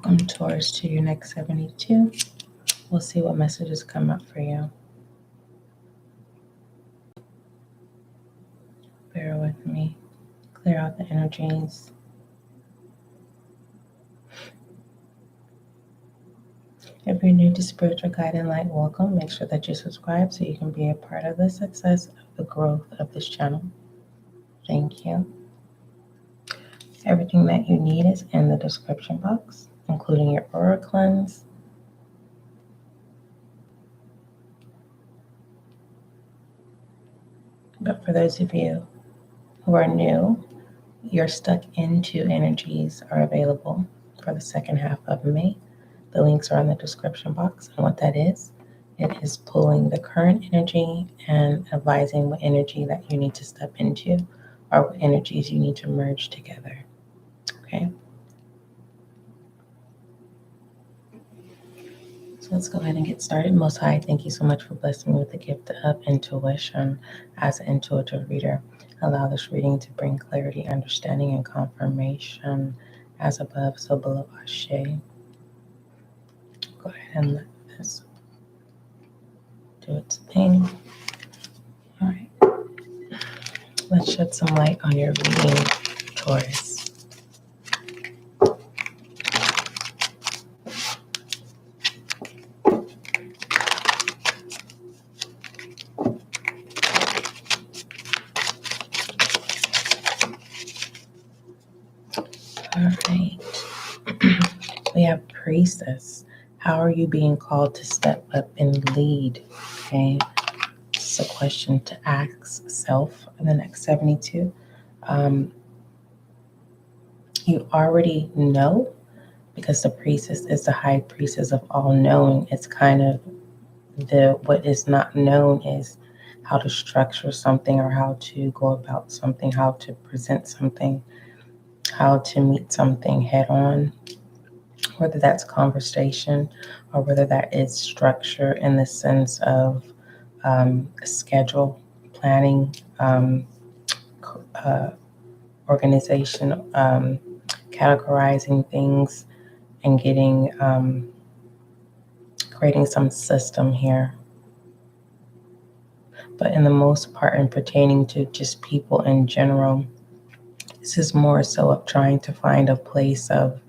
Welcome, Taurus, to your next 72. We'll see what messages come up for you. Bear with me. Clear out the energies. If you're new to Spiritual Guide and Light, welcome. Make sure that you subscribe so you can be a part of the success of the growth of this channel. Thank you. Everything that you need is in the description box, including your aura cleanse, but for those of you who are new, your stuck into energies are available for the second half of May. The links are in the description box, and what that is, it is pulling the current energy and advising what energy that you need to step into or what energies you need to merge together. Okay? So let's go ahead and get started. Most High, thank you so much for blessing me with the gift of intuition. As an intuitive reader, allow this reading to bring clarity, understanding, and confirmation. As above, so below. Ashe. Go ahead and let this do its thing. All right. Let's shed some light on your reading, Taurus. All right. We have Priestess. How are you being called to step up and lead? Okay. It's a question to ask self in the next 72. You already know, because the priestess is the high priestess of all knowing. It's kind of what is not known is how to structure something or how to go about something, how to present something, how to meet something head on, whether that's conversation or whether that is structure in the sense of schedule, planning, organization, categorizing things, and getting creating some system here. But in the most part, and pertaining to just people in general, this is more so of trying to find a place of,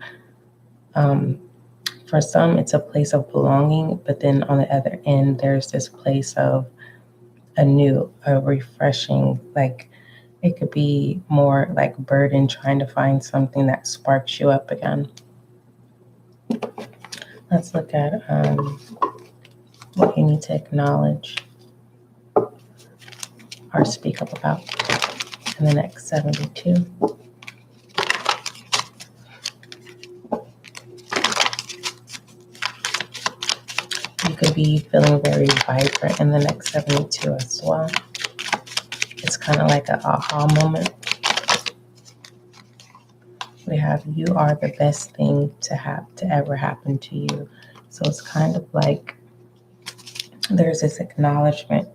for some, it's a place of belonging, but then on the other end, there's this place of a refreshing, like it could be more like burden, trying to find something that sparks you up again. Let's look at what you need to acknowledge or speak up about in the next 72. You could be feeling very vibrant in the next 72 as well. It's kind of like an aha moment. We have, you are the best thing to ever happen to you. So it's kind of like there's this acknowledgement,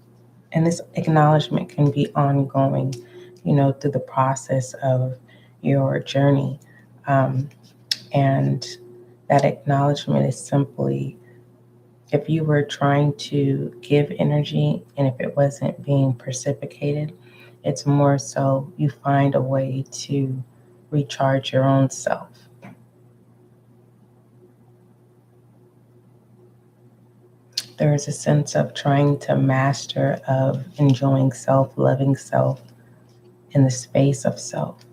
and this acknowledgement can be ongoing, through the process of your journey. And that acknowledgement is simply, if you were trying to give energy and if it wasn't being precipitated, it's more so you find a way to recharge your own self. There is a sense of trying to master, of enjoying self, loving self in the space of self.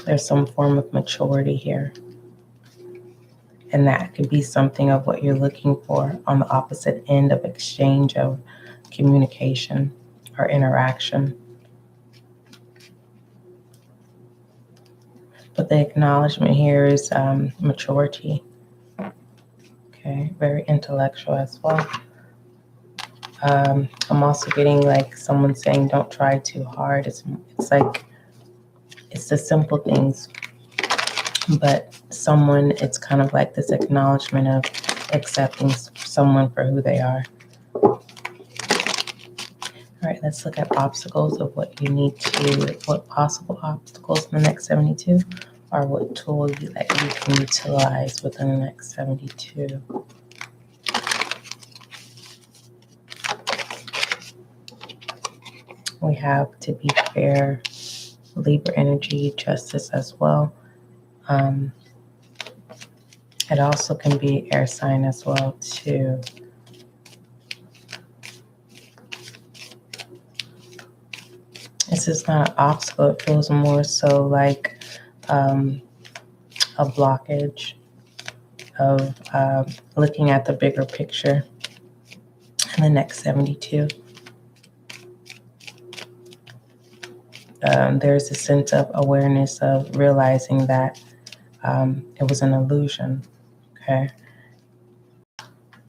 There's some form of maturity here. And that could be something of what you're looking for on the opposite end of exchange of communication or interaction. But the acknowledgement here is maturity. Okay, very intellectual as well. I'm also getting like someone saying, don't try too hard. It's like, it's the simple things. But someone, it's kind of like this acknowledgement of accepting someone for who they are. All right, let's look at obstacles of what you need to, what possible obstacles in the next 72. or what tool that you can utilize within the next 72. We have to be fair, Libra energy, justice as well. It also can be air sign as well too. This is not an obstacle. It feels more so like a blockage of looking at the bigger picture in the next 72. There's a sense of awareness of realizing that it was an illusion, okay?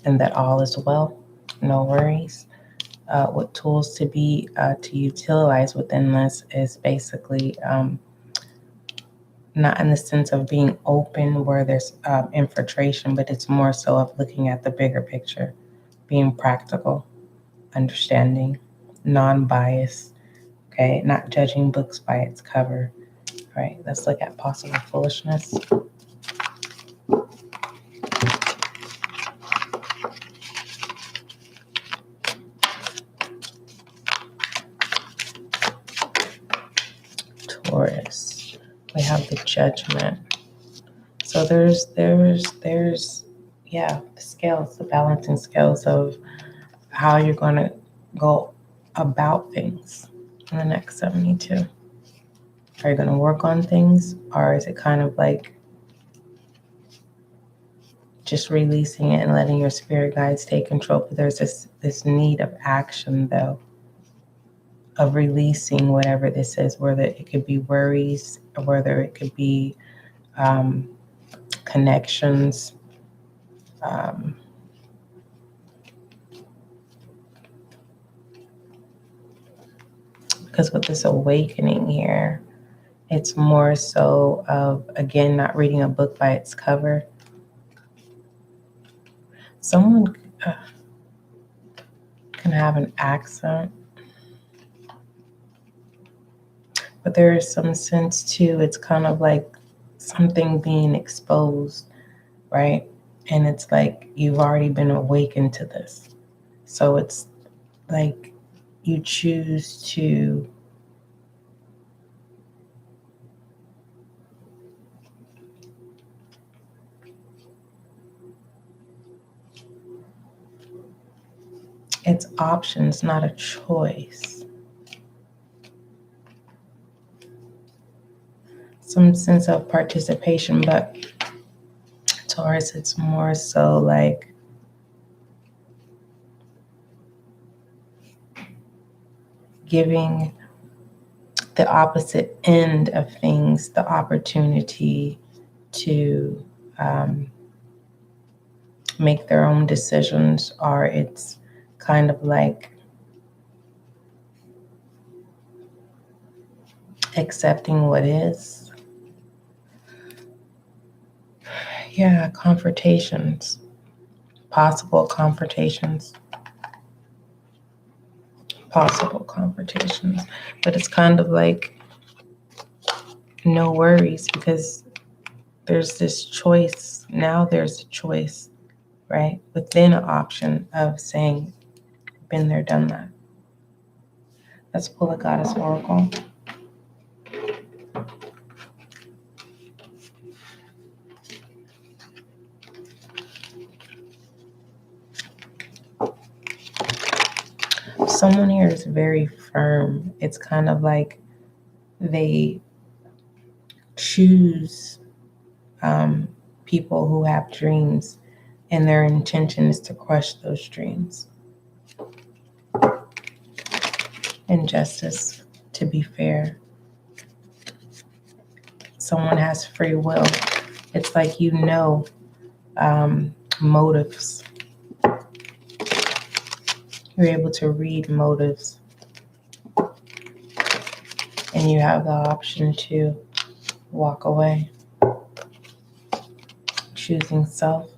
And that all is well, no worries. What tools to utilize within this is basically not in the sense of being open where there's infiltration, but it's more so of looking at the bigger picture, being practical, understanding, non-biased, okay, not judging books by its cover. All right, let's look at possible foolishness. Taurus, we have the Judgment. So there's the scales, the balancing scales of how you're going to go about things in the next 72. Are you going to work on things, or is it kind of like just releasing it and letting your spirit guides take control? But there's this need of action, though, of releasing whatever this is, whether it could be worries, or whether it could be connections, because with this awakening here, it's more so of, again, not reading a book by its cover. Someone can have an accent, but there is some sense too, it's kind of like something being exposed, right? And it's like you've already been awakened to this. So it's like you choose to it's options, not a choice. Some sense of participation, but Taurus, it's more so like giving the opposite end of things the opportunity to make their own decisions, or it's kind of like accepting what is. Yeah, confrontations, possible confrontations, but it's kind of like no worries, because there's this choice. Now there's a choice, right? Within an option of saying, been there, done that. Let's pull the Goddess Oracle. Someone here is very firm. It's kind of like they choose people who have dreams, and their intention is to crush those dreams. Injustice, to be fair. Someone has free will. It's like motives. You're able to read motives, and you have the option to walk away. Choosing self,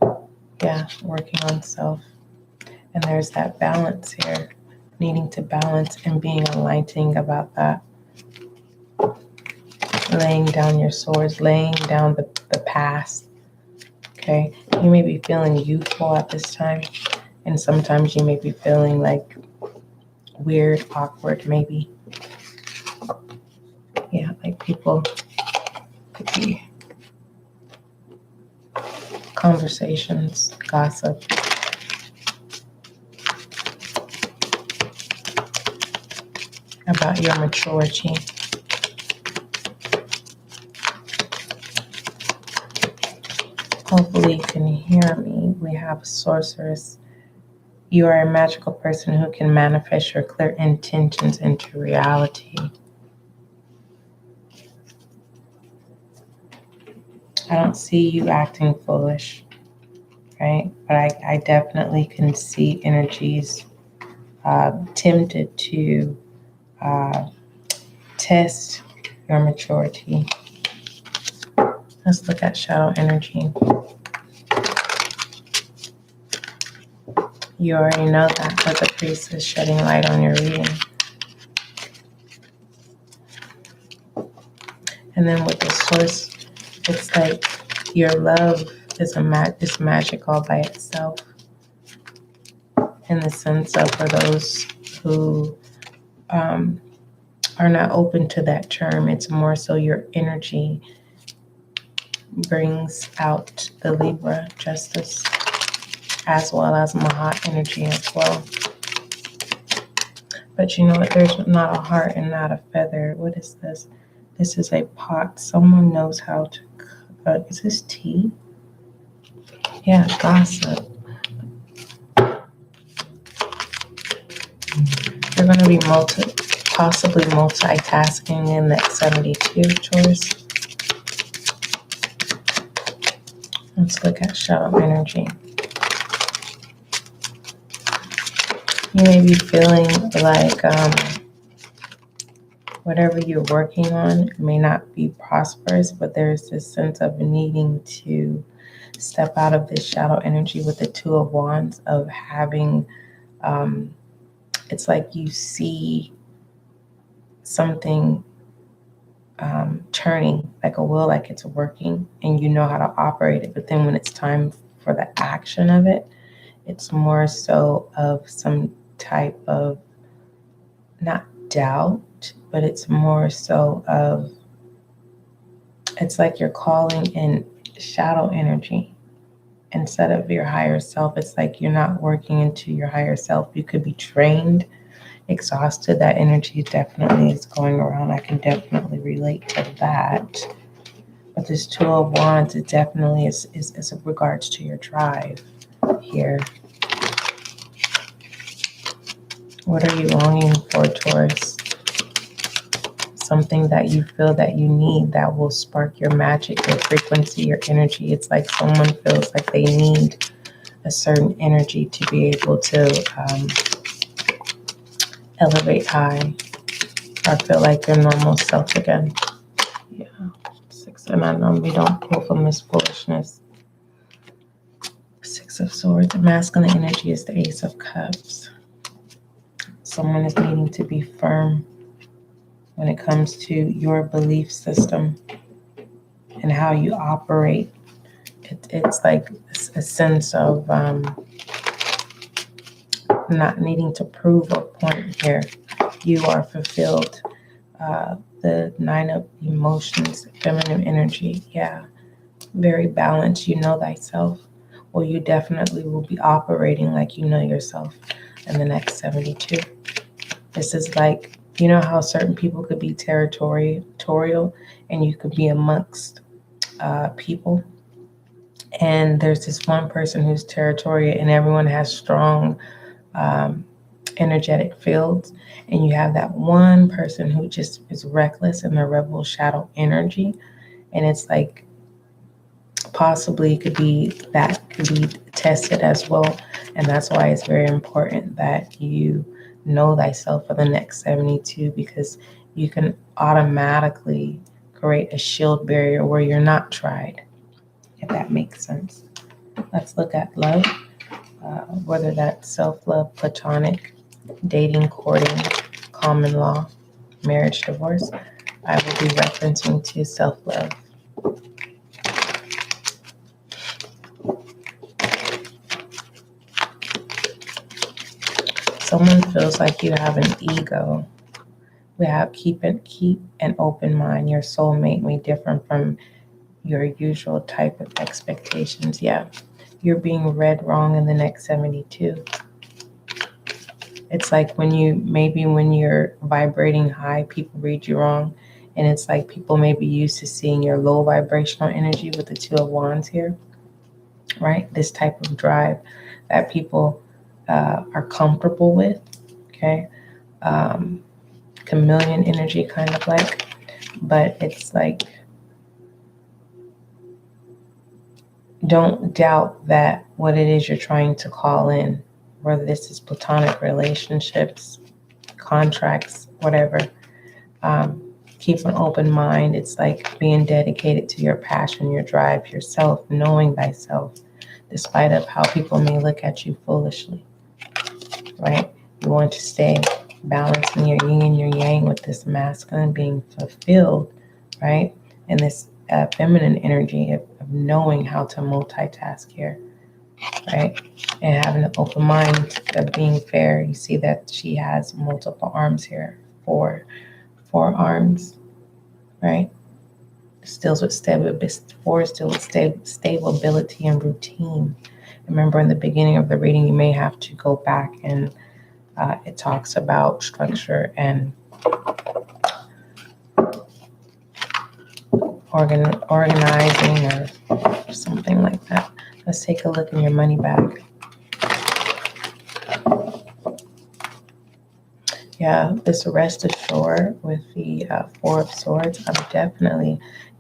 working on self. And there's that balance here, needing to balance and being enlightening about that. laying down your swords, laying down the past. Okay, you may be feeling youthful at this time, and sometimes you may be feeling like weird, awkward, maybe. Yeah, like people could be conversations, gossip. About your maturity. Hopefully you can hear me. We have sorceress. You are a magical person who can manifest your clear intentions into reality. I don't see you acting foolish, right? But I definitely can see energies tempted to test your maturity. Let's look at shadow energy. You already know that, but the priest is shedding light on your reading. And then with the source, it's like your love is is magic all by itself. In the sense of for those who are not open to that term, it's more so your energy brings out the Libra justice, as well as Mahat energy as well. But you know what? There's not a heart and not a feather. What is this? This is a pot. Someone knows how to cook. Is this tea? Yeah, gossip. You're going to be possibly multitasking in that 72, Taurus. Let's look at shadow energy. You may be feeling like whatever you're working on may not be prosperous, but there's this sense of needing to step out of this shadow energy with the Two of Wands, of having, it's like you see something turning like a wheel, like it's working, and you know how to operate it. But then when it's time for the action of it, it's more so of some type of, not doubt, but it's more so of, it's like you're calling in shadow energy instead of your higher self. It's like you're not working into your higher self. You could be drained, exhausted. That energy definitely is going around. I can definitely relate to that. But this Two of Wands, it definitely is in regards to your drive here. What are you longing for, Taurus? Something that you feel that you need that will spark your magic, your frequency, your energy. It's like someone feels like they need a certain energy to be able to elevate high or feel like their normal self again. Yeah. 6 of Wands. We don't pull from this foolishness. 6 of Swords. Masculine energy is the Ace of Cups. Someone is needing to be firm when it comes to your belief system and how you operate. It's like a sense of not needing to prove a point here. You are fulfilled. The 9 of Emotions, feminine energy. Yeah, very balanced. You know thyself. Well, you definitely will be operating like you know yourself in the next 72. This is like, you know how certain people could be territorial and you could be amongst people. And there's this one person who's territorial and everyone has strong energetic fields. And you have that one person who just is reckless in their rebel shadow energy. And it's like possibly could be tested as well. And that's why it's very important that you know thyself for the next 72, because you can automatically create a shield barrier where you're not tried, if that makes sense. Let's look at love, whether that's self-love, platonic, dating, courting, common law, marriage, divorce. I will be referencing to self-love. Someone feels like you have an ego. We have keep an open mind. Your soulmate may differ from your usual type of expectations. Yeah, you're being read wrong in the next 72. It's like when you're vibrating high, people read you wrong. And it's like people may be used to seeing your low vibrational energy with the Two of Wands here, right? This type of drive that people are comfortable with, okay? Chameleon energy kind of like, but it's like, don't doubt that what it is you're trying to call in, whether this is platonic relationships, contracts, whatever, keep an open mind. It's like being dedicated to your passion, your drive, yourself, knowing thyself, despite of how people may look at you foolishly, right? You want to stay balanced in your yin and your yang with this masculine being fulfilled, right? And this feminine energy of knowing how to multitask here, right? And having an open mind of being fair. You see that she has multiple arms here, four arms, right? Deals with stability and routine. Remember, in the beginning of the reading, you may have to go back and it talks about structure and organizing or something like that. Let's take a look in your money bag. Yeah, this rest assured with the Four of Swords,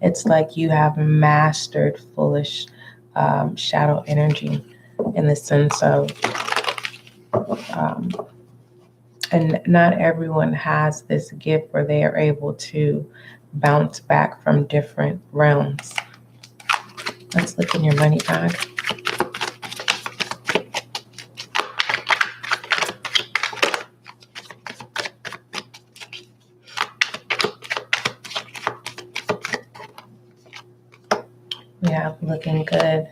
it's like you have mastered foolish shadow energy in the sense of, and not everyone has this gift where they are able to bounce back from different realms. Let's look in your money bag. Yeah, looking good.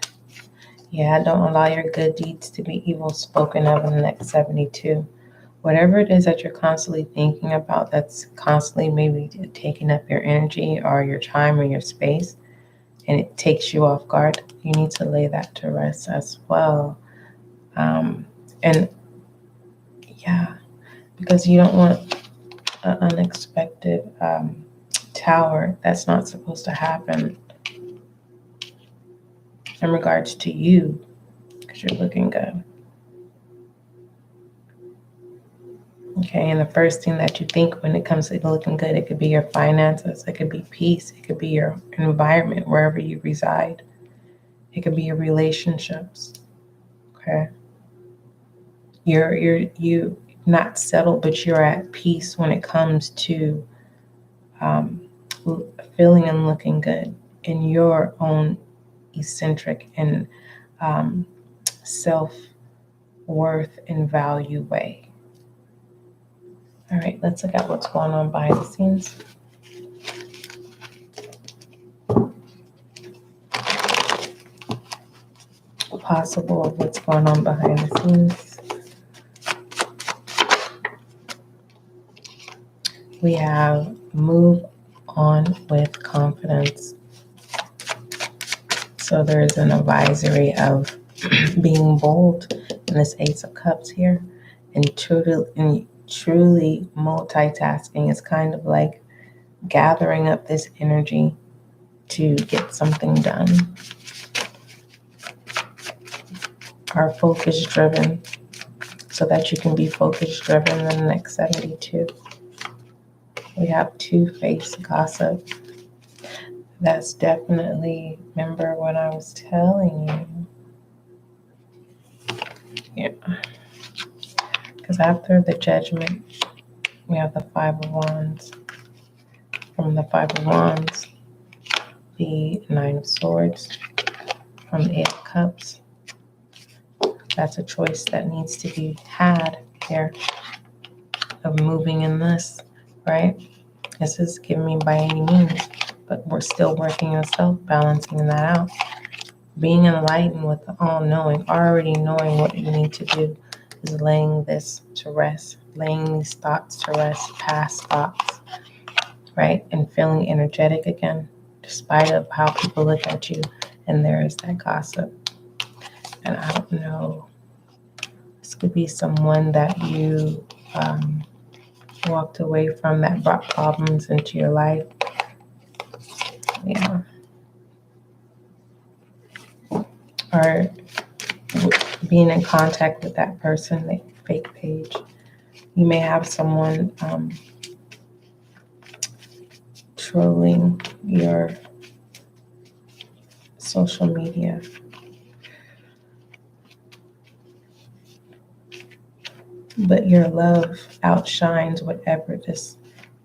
Yeah, don't allow your good deeds to be evil spoken of in the next 72. Whatever it is that you're constantly thinking about that's constantly maybe taking up your energy or your time or your space, and it takes you off guard, you need to lay that to rest as well. And yeah, because you don't want an unexpected tower. That's not supposed to happen in regards to you, because you're looking good. Okay, and the first thing that you think when it comes to looking good, it could be your finances, it could be peace, it could be your environment, wherever you reside. It could be your relationships. Okay. You're not settled, but you're at peace when it comes to feeling and looking good in your own eccentric and self-worth and value way. All right, let's look at what's going on behind the scenes. Possible of what's going on behind the scenes. We have move on with confidence. So there is an advisory of being bold in this Ace of Cups here, and truly multitasking is kind of like gathering up this energy to get something done. Are focus driven so that you can be focus driven in the next 72. We have two-faced gossip. That's definitely, remember what I was telling you. Yeah. Because after the Judgment, we have the Five of Wands. From the Five of Wands, the Nine of Swords. From the Eight of Cups. That's a choice that needs to be had here of moving in this, right? this is giving me by any means, but we're still working on self-balancing that out. Being enlightened with the all-knowing, already knowing what you need to do, is laying this to rest, laying these thoughts to rest, past thoughts, right? And feeling energetic again, despite of how people look at you, and there is that gossip. And I don't know, this could be someone that you walked away from that brought problems into your life. Yeah. Or being in contact with that person, the fake page. You may have someone trolling your social media. But your love outshines whatever this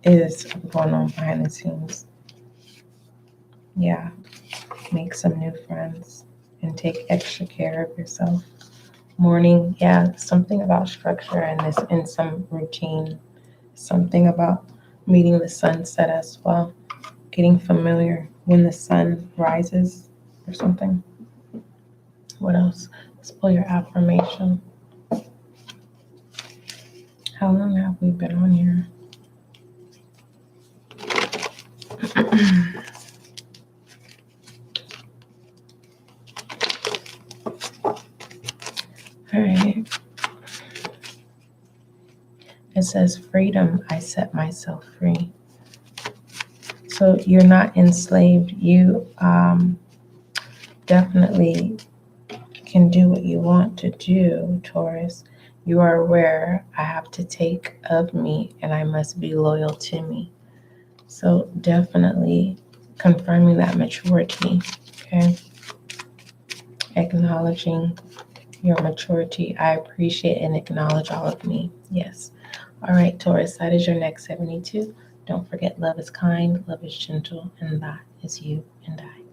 is going on behind the scenes. Yeah. Make some new friends and take extra care of yourself. Morning, yeah, something about structure and this in some routine. Something about meeting the sunset as well. Getting familiar when the sun rises or something. What else? Let's pull your affirmation. How long have we been on here? All right. It says, freedom, I set myself free. So you're not enslaved. You definitely can do what you want to do, Taurus. You are aware I have to take of me and I must be loyal to me. So definitely confirming that maturity, okay? Acknowledging your maturity. I appreciate and acknowledge all of me. Yes. All right, Taurus, that is your next 72. Don't forget, love is kind, love is gentle, and that is you and I.